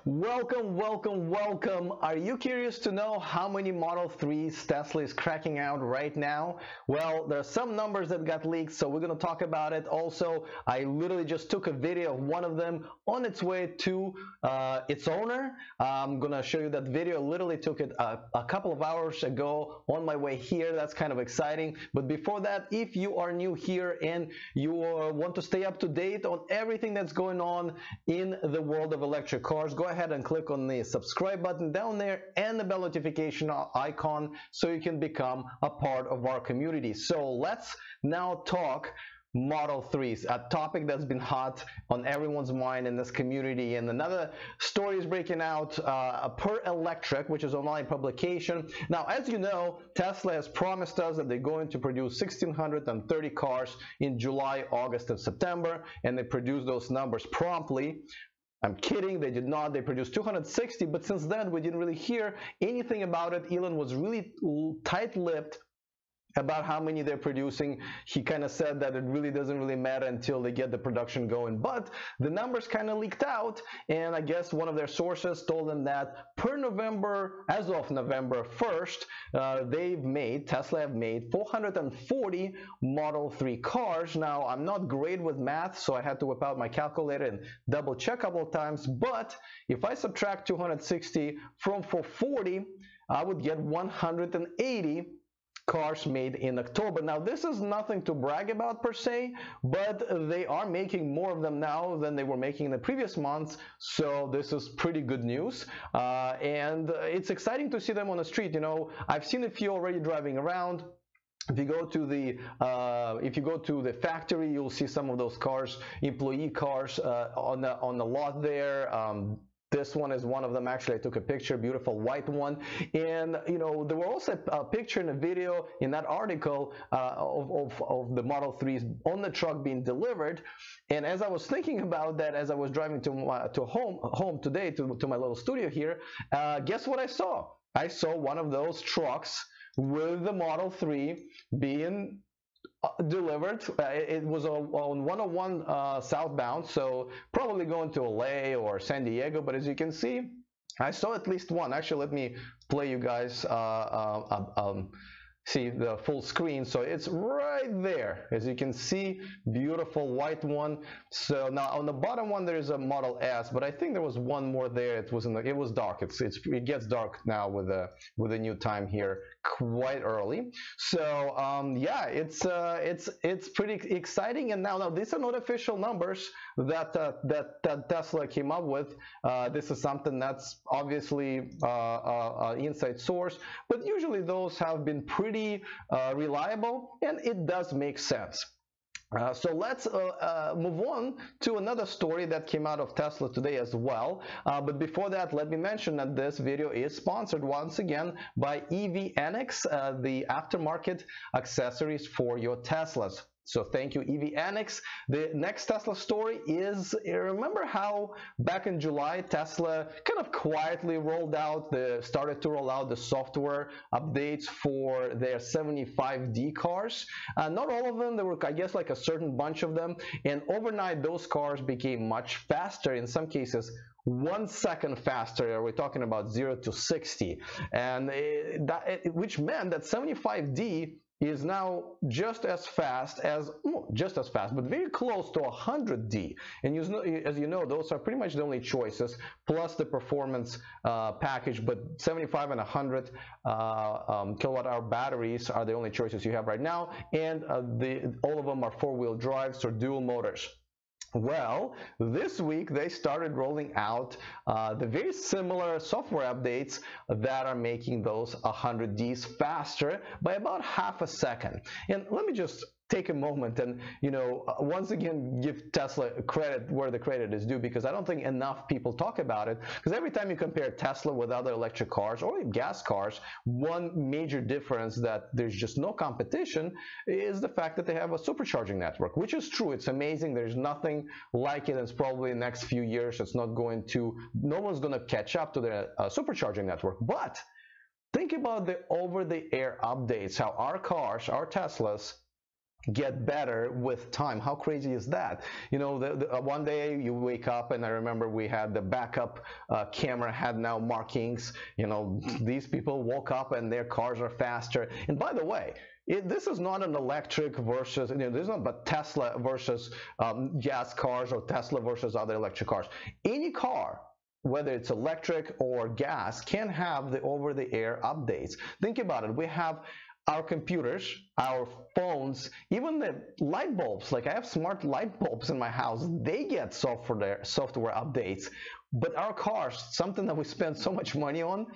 Welcome. Are you curious to know how many Model 3s Tesla is cracking out right now? Well, there are some numbers that got leaked, so we're going to talk about it. Also, I literally just took a video of one of them on its way to its owner. I'm going to show you that video. Literally took it a couple of hours ago on my way here. That's kind of exciting. But before that, if you are new here and you want to stay up to date on everything that's going on in the world of electric cars, go ahead and click on the subscribe button down there and the bell notification icon so you can become a part of our community. So let's now talk Model 3s, a topic that's been hot on everyone's mind in this community. And another story is breaking out per Electrek, which is an online publication. Now, as you know, Tesla has promised us that they're going to produce 1,630 cars in July, August, and September, and they produced those numbers promptly. I'm kidding, they did not. They produced 260, but since then we didn't really hear anything about it. Elon was really tight-lipped about how many they're producing. He kind of said that it really doesn't really matter until they get the production going, but the numbers kind of leaked out, and I guess one of their sources told them that as of November 1st, Tesla have made 440 Model 3 cars. Now, I'm not great with math, so I had to whip out my calculator and double check a couple of times, but if I subtract 260 from 440, I would get 180 cars made in October. Now, this is nothing to brag about per se, but they are making more of them now than they were making in the previous months, so this is pretty good news, and it's exciting to see them on the street. You know, I've seen a few already driving around. If you go to the factory, you'll see some of those cars, employee cars, on the lot there. This one is one of them. Actually, I took a picture, beautiful white one. And you know, there were also a picture and a video in that article of the Model 3s on the truck being delivered. And as I was thinking about that, as I was driving to home today to my little studio here, guess what I saw? I saw one of those trucks with the Model 3 being delivered. It was on 101 southbound, so probably going to LA or San Diego, but as you can see, I saw at least one. Actually, let me play you guys see the full screen. So it's right there, as you can see, beautiful white one. So now on the bottom one there is a Model S, but I think there was one more there. It was dark. It gets dark now with the new time here, quite early. So yeah, it's pretty exciting. And now these are not official numbers that Tesla came up with. This is something that's obviously an inside source, but usually those have been pretty reliable, and it does make sense. So let's move on to another story that came out of Tesla today as well. But before that, let me mention that this video is sponsored once again by EVNX, the aftermarket accessories for your Teslas. So thank you, EVNX. The next Tesla story is, remember how back in July, Tesla kind of quietly started to roll out the software updates for their 75D cars? Not all of them. There were, I guess, like a certain bunch of them. And overnight, those cars became much faster, in some cases, 1 second faster. We're talking about 0 to 60, and which meant that 75D is now just as fast, but very close to 100D. And as you know, those are pretty much the only choices, plus the performance package. But 75 and 100 kilowatt-hour batteries are the only choices you have right now, and all of them are four-wheel drives or dual motors. Well, this week they started rolling out the very similar software updates that are making those 100Ds faster by about half a second. And let me just take a moment and, you know, once again give Tesla credit where the credit is due, because I don't think enough people talk about it. Because every time you compare Tesla with other electric cars or gas cars, one major difference that there's just no competition is the fact that they have a supercharging network, which is true. It's amazing. There's nothing like it. It's probably in the next few years no one's going to catch up to the supercharging network. But think about the over-the-air updates, how our cars, our Teslas, get better with time. How crazy is that? You know, one day you wake up, and I remember we had the backup camera had now markings. You know, these people woke up and their cars are faster. And by the way, this is not an electric versus, you know, this is not but Tesla versus gas cars or Tesla versus other electric cars. Any car, whether it's electric or gas, can have the over-the-air updates. Think about it. We have our computers, our phones, even the light bulbs. Like I have smart light bulbs in my house. They get software updates. But our cars, something that we spend so much money on,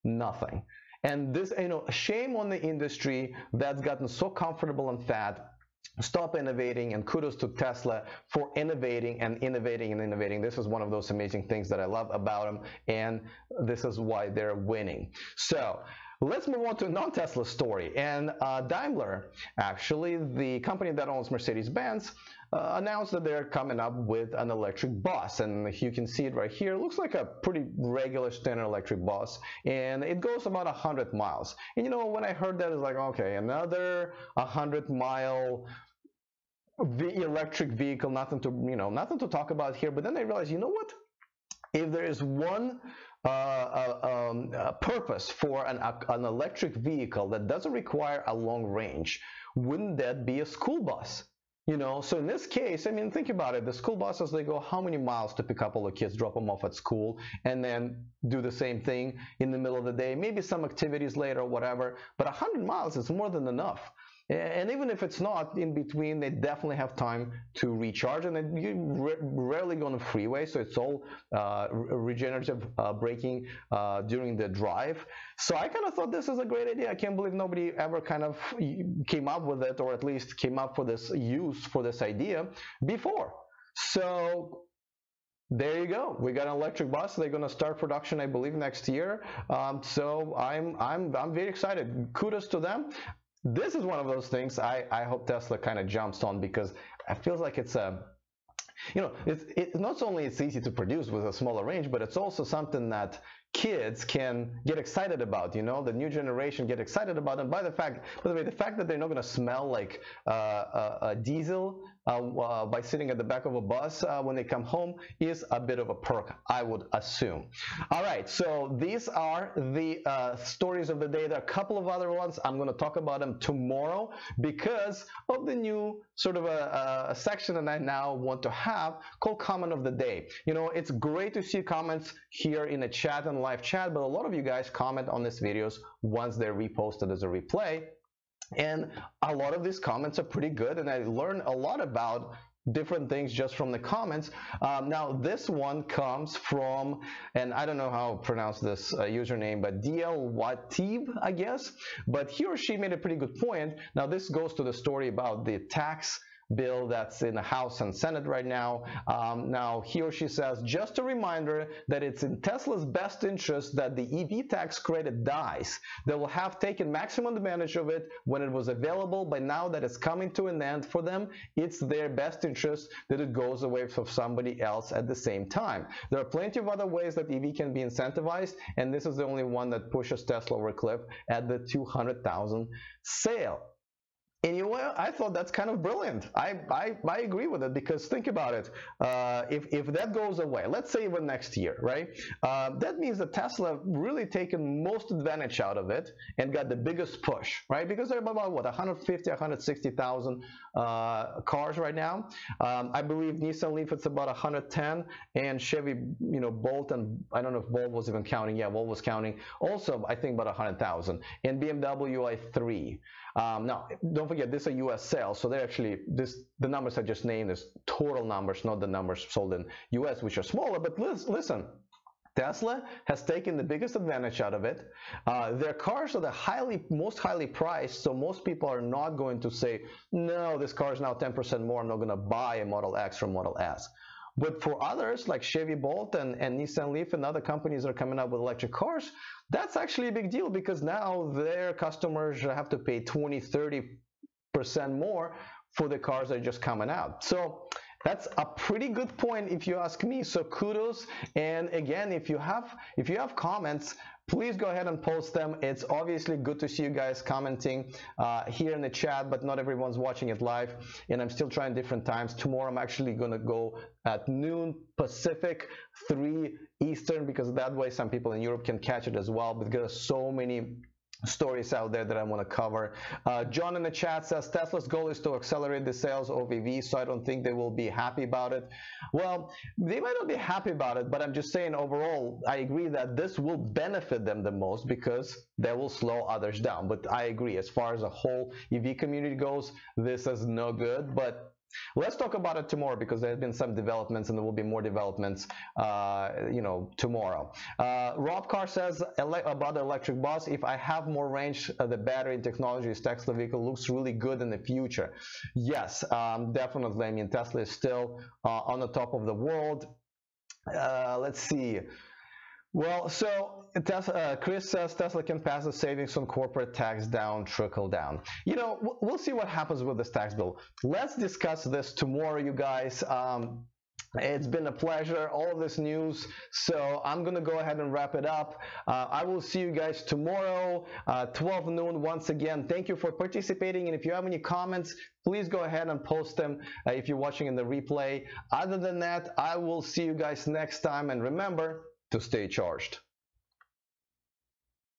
nothing. And this, you know, shame on the industry that's gotten so comfortable and fat. Stop innovating, and kudos to Tesla for innovating and innovating and innovating. This is one of those amazing things that I love about them, and this is why they're winning. So let's move on to a non-Tesla story. And Daimler, actually, the company that owns Mercedes-Benz, announced that they're coming up with an electric bus. And you can see it right here. It looks like a pretty regular standard electric bus, and it goes about 100 miles. And you know, when I heard that, it's like, okay, another 100-mile electric vehicle, nothing to talk about here. But then I realized, you know what? If there is one purpose for an electric vehicle that doesn't require a long range, wouldn't that be a school bus? You know, so in this case, I mean, think about it. The school buses, they go how many miles to pick up all the kids, drop them off at school, and then do the same thing in the middle of the day, maybe some activities later or whatever. But 100 miles is more than enough. And even if it's not in between, they definitely have time to recharge. And then you rarely go on a freeway, so it's all regenerative braking during the drive. So I kind of thought this is a great idea. I can't believe nobody ever kind of came up with it, or at least came up for this use for this idea before. So there you go. We got an electric bus. They're going to start production, I believe, next year. So I'm very excited. Kudos to them. This is one of those things I hope Tesla kind of jumps on, because it feels like it's a, you know, it's not only it's easy to produce with a smaller range, but it's also something that kids can get excited about. You know, the new generation get excited about, and by the way, the fact that they're not going to smell like a diesel by sitting at the back of a bus when they come home is a bit of a perk, I would assume. All right, so these are the stories of the day. There are a couple of other ones. I'm going to talk about them tomorrow because of the new sort of a section that I now want to have called Comment of the Day. You know, it's great to see comments here in the chat and live chat, but a lot of you guys comment on these videos once they're reposted as a replay, and a lot of these comments are pretty good, and I learn a lot about different things just from the comments. Now this one comes from, and I don't know how to pronounce this username, but DL Watib, I guess, but he or she made a pretty good point. Now this goes to the story about the tax bill that's in the House and Senate right now. Now he or she says, just a reminder that it's in Tesla's best interest that the EV tax credit dies. They will have taken maximum advantage of it when it was available, but now that it's coming to an end for them, it's their best interest that it goes away from somebody else at the same time. There are plenty of other ways that EV can be incentivized, and this is the only one that pushes Tesla over a cliff at the 200,000 sale. And you know what? I thought that's kind of brilliant. I agree with it, because think about it. If that goes away, let's say even next year, right? That means that Tesla really taken most advantage out of it and got the biggest push, right? Because they're about what, 150, 160,000 cars right now. I believe Nissan Leaf, it's about 110, and Chevy, you know, Bolt, and I don't know if Bolt was even counting. Yeah, Bolt was counting. Also, I think about 100,000, and BMW i3. Now, don't forget, this is a U.S. sale, so they're actually, the numbers I just named is total numbers, not the numbers sold in U.S., which are smaller. But listen, Tesla has taken the biggest advantage out of it. Their cars are the most highly priced, so most people are not going to say, no, this car is now 10% more, I'm not going to buy a Model X or Model S. But for others like Chevy Bolt and Nissan Leaf and other companies that are coming up with electric cars, that's actually a big deal, because now their customers have to pay 20-30% more for the cars that are just coming out. So That's a pretty good point if you ask me. So kudos. And again, if you have comments, please go ahead and post them. It's obviously good to see you guys commenting here in the chat, but not everyone's watching it live. And I'm still trying different times. Tomorrow I'm actually going to go at noon Pacific, 3 Eastern, because that way some people in Europe can catch it as well. But there's so many stories out there that I want to cover. John in the chat says Tesla's goal is to accelerate the sales of EVs, so I don't think they will be happy about it. Well, they might not be happy about it, but I'm just saying overall, I agree that this will benefit them the most because they will slow others down. But I agree, as far as the whole EV community goes, this is no good. But let's talk about it tomorrow, because there have been some developments and there will be more developments tomorrow. Rob Carr says about the electric bus, if I have more range, the battery and technology Tesla vehicle looks really good in the future. Yes, definitely. I mean, Tesla is still on the top of the world. Let's see. Well, so Chris says Tesla can pass the savings on corporate tax down, trickle down. You know, we'll see what happens with this tax bill. Let's discuss this tomorrow, you guys. It's been a pleasure, all of this news. So I'm going to go ahead and wrap it up. I will see you guys tomorrow, 12 noon. Once again, thank you for participating. And if you have any comments, please go ahead and post them if you're watching in the replay. Other than that, I will see you guys next time. And remember to stay charged.